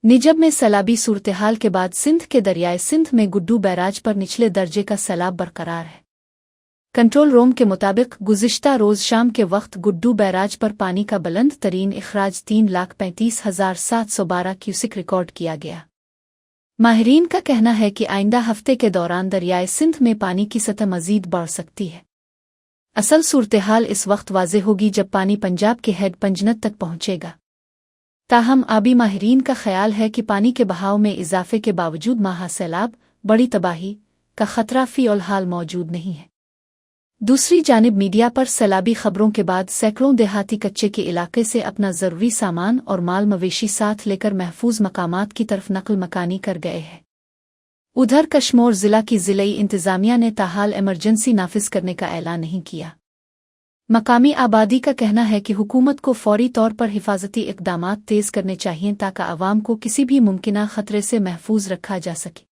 निजब में सैलाबी सूरतहाल के बाद सिंध के दरियाए सिंध में गुड्डू बैराज पर निचले दर्जे का सैलाब बरकरार है। कंट्रोल रूम के मुताबिक गुज़िश्ता रोज़ शाम के वक्त गुड्डू बैराज पर पानी का बुलंद तरीन इखराज 3,35,712 क्यूसिक रिकॉर्ड किया गया। माहिरीन का कहना है कि आइंदा हफ्ते के दौरान दरियाए सिंध में पानी की सतह मज़ीद बढ़ सकती है। असल सूरतहाल इस वक्त वाज़ेह होगी जब पानी पंजाब के हेड पंजनत तक पहुंचेगा। ताहम आबी माहिरीन का ख्याल है कि पानी के बहाव में इजाफे के बावजूद महा सैलाब बड़ी तबाही का खतरा फ़िलहाल मौजूद नहीं है। दूसरी जानिब मीडिया पर सैलाबी खबरों के बाद सैकड़ों देहाती कच्चे के इलाके से अपना ज़रूरी सामान और माल मवेशी साथ लेकर महफूज मकामात की तरफ नकल मकानी कर गए हैं। उधर कश्मीर ज़िला की ज़िलाई इंतज़ामिया ने ताहाल इमरजेंसी नाफिज करने का ऐलान नहीं किया। मकामी आबादी का कहना है कि हुकूमत को फौरी तौर पर हिफाजती इक़दामात तेज़ करने चाहिए ताकि अवाम को किसी भी मुमकिना ख़तरे से महफूज रखा जा सके।